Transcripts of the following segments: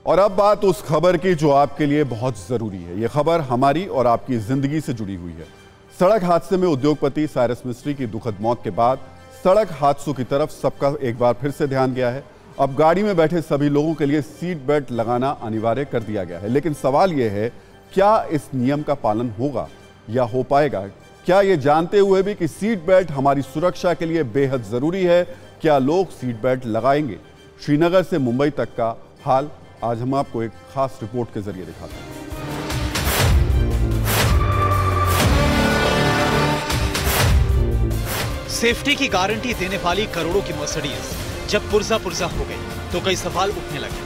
और अब बात उस खबर की जो आपके लिए बहुत जरूरी है। यह खबर हमारी और आपकी जिंदगी से जुड़ी हुई है। सड़क हादसे में उद्योगपति साइरस मिस्त्री की दुखद मौत के बाद सड़क हादसों की तरफ सबका एक बार फिर से ध्यान गया है। अब गाड़ी में बैठे सभी लोगों के लिए सीट बेल्ट लगाना अनिवार्य कर दिया गया है। लेकिन सवाल यह है, क्या इस नियम का पालन होगा या हो पाएगा? क्या ये जानते हुए भी कि सीट बेल्ट हमारी सुरक्षा के लिए बेहद जरूरी है, क्या लोग सीट बेल्ट लगाएंगे? श्रीनगर से मुंबई तक का हाल आज हम आपको एक खास रिपोर्ट के जरिए दिखाते हैं। सेफ्टी की गारंटी देने वाली करोड़ों की मर्सिडीज जब पुर्जा पुर्जा हो गई तो कई सवाल उठने लगे,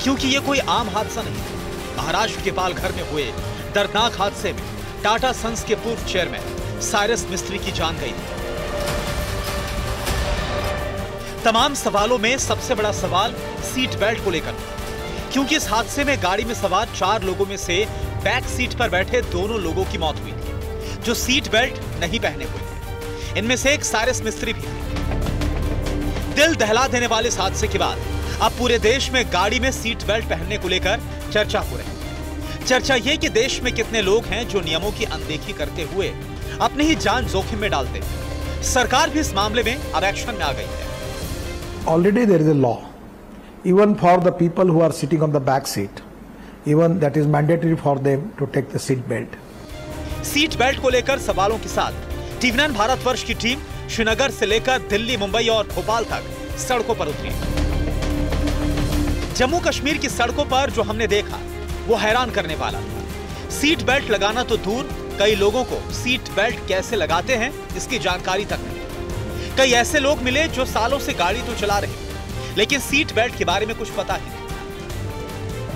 क्योंकि ये कोई आम हादसा नहीं है। महाराष्ट्र के पालघर में हुए दर्दनाक हादसे में टाटा सन्स के पूर्व चेयरमैन साइरस मिस्त्री की जान गई। तमाम सवालों में सबसे बड़ा सवाल सीट बेल्ट को लेकर, क्योंकि इस हादसे में गाड़ी में सवार 4 लोगों में से बैक सीट पर बैठे दोनों लोगों की मौत हुई थी, जो सीट बेल्ट नहीं पहने हुए थे। इनमें से एक साइरस मिस्त्री भी थे। दिल दहला देने वाले इस हादसे के बाद अब पूरे देश में गाड़ी में सीट बेल्ट पहनने को लेकर चर्चा हो रही है। चर्चा यह कि देश में कितने लोग हैं जो नियमों की अनदेखी करते हुए अपनी ही जान जोखिम में डालते हैं। सरकार भी इस मामले में अब एक्शन में आ गई है। Already there is a law, even for the people who are sitting on the back seat, even that is mandatory for them to take the seat belt. Seat belt को लेकर सवालों के साथ टीवी9 भारतवर्ष की team Srinagar से लेकर दिल्ली, मुंबई और भोपाल तक सड़कों पर उतरी। जम्मू कश्मीर की सड़कों पर जो हमने देखा वो हैरान करने वाला था। सीट बेल्ट लगाना तो दूर, कई लोगों को सीट बेल्ट कैसे लगाते हैं इसकी जानकारी तक नहीं। कई ऐसे लोग मिले जो सालों से गाड़ी तो चला रहे, लेकिन सीट बेल्ट के बारे में कुछ पता ही नहीं।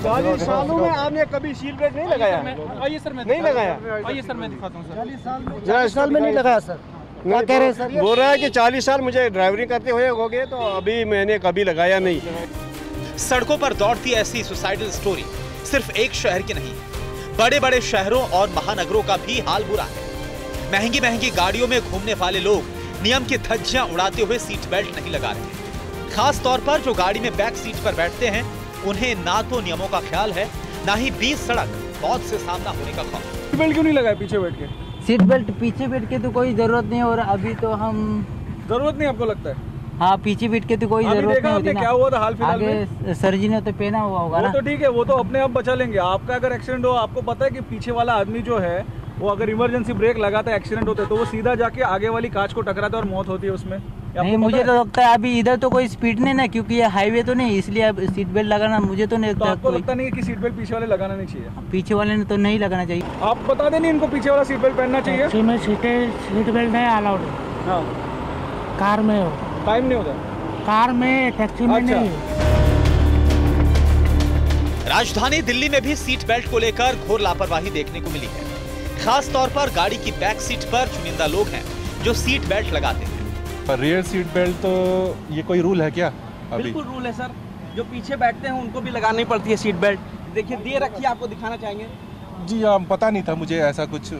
40 सालों में आपने कभी सीट बेल्ट नहीं लगाया? आइए सर, मैं नहीं लगाया। आइए सर, मैं दिखाता हूँ सर। 40 साल में नहीं लगाया सर। क्या कह रहे हैं सर? बोल रहा है कि 40 साल मुझे ड्राइवरिंग करते हुए हो गए, तो अभी मैंने कभी लगाया नहीं। सड़कों पर दौड़ती ऐसी सुसाइडल स्टोरी सिर्फ एक शहर की नहीं, बड़े बड़े शहरों और महानगरों का भी हाल बुरा है। महंगी महंगी गाड़ियों में घूमने वाले लोग नियम की धज्जियां उड़ाते हुए सीट बेल्ट नहीं लगा रहे। खास तौर पर जो गाड़ी में बैक सीट पर बैठते हैं, उन्हें ना तो नियमों का ख्याल है, ना ही बीच सड़क मौत से सामना होने का खौफ। सीट बेल्ट क्यों नहीं लगाया पीछे बैठ के? सीट बेल्ट पीछे बैठ के तो कोई जरूरत नहीं, और अभी तो हम जरूरत नहीं आपको लगता है? हाँ, पीछे बैठ के तो कोई जरूरत नहीं होती ना। क्या हुआ था हाल फिलहाल में? आगे सर जी ने तो पहना हुआ होगा ना। वो तो ठीक है, वो तो अपने आप बचा लेंगे। आपका अगर एक्सीडेंट हो, आपको पता है कि पीछे वाला आदमी जो है वो अगर इमरजेंसी ब्रेक लगाता है, एक्सीडेंट होता है, तो वो सीधा जाके आगे वाली कांच को टकराता है और मौत होती है उसमें। नहीं, मुझे तो लगता है अभी इधर तो कोई स्पीड नहीं ना, क्योंकि ये हाईवे तो नहीं, इसलिए अब सीट बेल्ट लगाना मुझे तो नहीं लगता। आपको लगता नहीं है कि सीट बेल्ट पीछे वाले लगाना नहीं चाहिए? पीछे वाले ने तो नहीं लगाना चाहिए। आप बता दें इनको पीछे वाला सीट बेल्ट पहनना चाहिए। सीट बेल्ट नहीं अलाउड। हाँ, कार में हो, टाइम नहीं होता। कार में, टैक्सी में नहीं। राजधानी दिल्ली में भी सीट बेल्ट को लेकर घोर लापरवाही देखने को मिली है। खास तौर पर गाड़ी की बैक सीट पर चुनिंदा लोग हैं जो सीट बेल्ट लगाते हैं। रियर सीट बेल्ट तो ये कोई रूल है क्या? अभी बिल्कुल रूल है सर। जो पीछे बैठते हैं उनको भी लगानी पड़ती है सीट बेल्ट। देखिए दिए रखिए, आपको दिखाना चाहेंगे। जी हाँ, पता नहीं था मुझे ऐसा कुछ,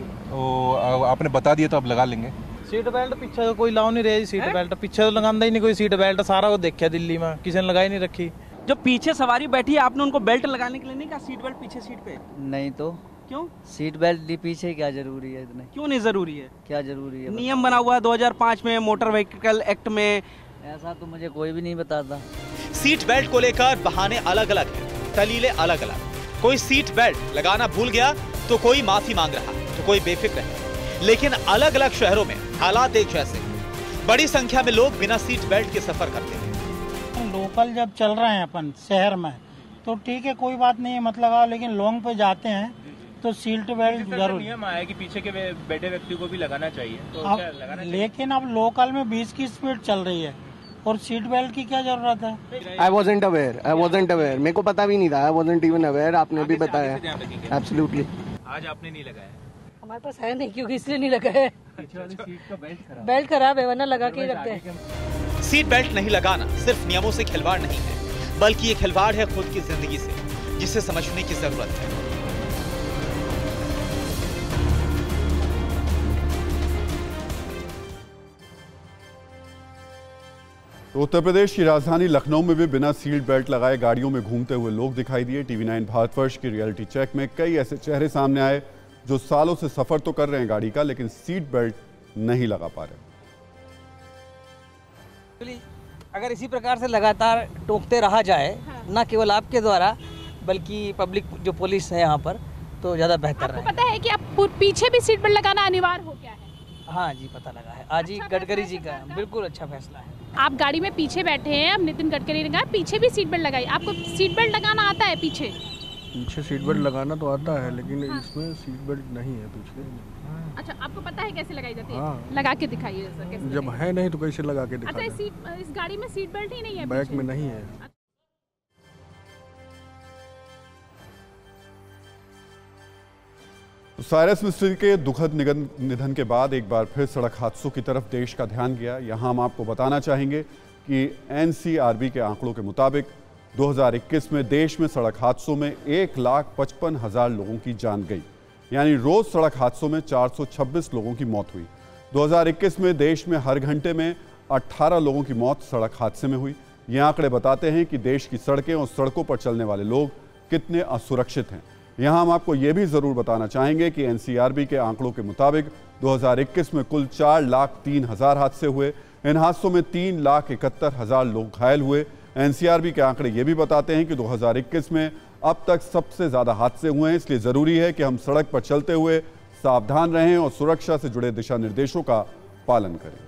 आपने बता दिया तो अब लगा लेंगे। सीट बेल्ट पीछे कोई लाओ नहीं रही। सीट बेल्ट पीछे तो लगाता ही नहीं कोई सीट बेल्ट। सारा वो देखा दिल्ली में, किसी ने लगाई नहीं रखी। जो पीछे सवारी बैठी है, आपने उनको बेल्ट लगाने के लिए नहीं कहा? सीट बेल्ट पीछे सीट पे नहीं तो क्यों? सीट बेल्ट पीछे क्या जरूरी है इतने? क्यों नहीं जरूरी है? क्या जरूरी है? नियम बना हुआ है 2005 में मोटर व्हीकल एक्ट में। ऐसा तो मुझे कोई भी नहीं बताता। सीट बेल्ट को लेकर बहाने अलग अलग हैं, दलीलें अलग अलग। कोई सीट बेल्ट लगाना भूल गया तो कोई माफी मांग रहा, तो कोई बेफिक्र है। लेकिन अलग अलग शहरों में हालात एक जैसे। बड़ी संख्या में लोग बिना सीट बेल्ट के सफर करते हैं। लोकल जब चल रहे हैं अपन शहर में तो ठीक है, कोई बात नहीं है, मत लगाओ। लेकिन लॉन्ग पे जाते हैं तो सीट बेल्ट जरूर। नियम आया कि पीछे के बैठे व्यक्ति को भी लगाना चाहिए, तो अब, क्या लगाना चाहिए? लेकिन अब लोकल में 20 की स्पीड चल रही है और सीट बेल्ट की क्या जरूरत है? I wasn't aware. मेरे को पता भी नहीं था। I wasn't even aware. आपने भी बताया। Absolutely. आज आपने नहीं लगाया? हमारे पास है नहीं, क्योंकि इसलिए नहीं लगा है। पीछे वाली सीट का बेल्ट खराब है, वरना लगा के ही रखते हैं। सीट बेल्ट नहीं लगाना सिर्फ नियमों से खिलवाड़ नहीं है, बल्कि ये खिलवाड़ है खुद की जिंदगी से, जिसे समझने की जरूरत है। तो उत्तर प्रदेश की राजधानी लखनऊ में भी बिना सीट बेल्ट लगाए गाड़ियों में घूमते हुए लोग दिखाई दिए। TV9 भारतवर्ष की रियलिटी चेक में कई ऐसे चेहरे सामने आए जो सालों से सफर तो कर रहे हैं गाड़ी का, लेकिन सीट बेल्ट नहीं लगा पा रहे। अगर इसी प्रकार से लगातार टोकते रहा जाए, न केवल आपके द्वारा बल्कि पब्लिक जो पुलिस है यहाँ पर, तो ज़्यादा बेहतर रहेगा। पता है कि आप पीछे भी सीट बेल्ट लगाना अनिवार्य हो गया है? हाँ जी, पता लगा है। आज ही गडकरी जी का बिल्कुल अच्छा फैसला है। आप गाड़ी में पीछे बैठे हैं, अब नितिन गडकरी ने कहा पीछे भी सीट बेल्ट लगाई। आपको सीट बेल्ट लगाना आता है? पीछे सीट बेल्ट लगाना तो आता है, लेकिन इसमें सीट बेल्ट नहीं है पीछे। अच्छा, आपको पता है कैसे लगाई जाती है? लगा के दिखाइए सर। जब है नहीं तो कैसे लगा के दिखा? अच्छा, इस गाड़ी में सीट बेल्ट ही नहीं है? बैक में नहीं है। साइरस मिस्त्री के दुखद निधन के बाद एक बार फिर सड़क हादसों की तरफ देश का ध्यान गया। यहां हम आपको बताना चाहेंगे कि NCRB के आंकड़ों के मुताबिक 2021 में देश में सड़क हादसों में 1,55,000 लोगों की जान गई, यानी रोज सड़क हादसों में 426 लोगों की मौत हुई। 2021 में देश में हर घंटे में 18 लोगों की मौत सड़क हादसे में हुई। ये आंकड़े बताते हैं कि देश की सड़कें और सड़कों पर चलने वाले लोग कितने असुरक्षित हैं। यहाँ हम आपको ये भी ज़रूर बताना चाहेंगे कि NCRB के आंकड़ों के मुताबिक 2021 में कुल 4,03,000 हादसे हुए। इन हादसों में 3,71,000 लोग घायल हुए। NCRB के आंकड़े ये भी बताते हैं कि 2021 में अब तक सबसे ज़्यादा हादसे हुए हैं। इसलिए ज़रूरी है कि हम सड़क पर चलते हुए सावधान रहें और सुरक्षा से जुड़े दिशा निर्देशों का पालन करें।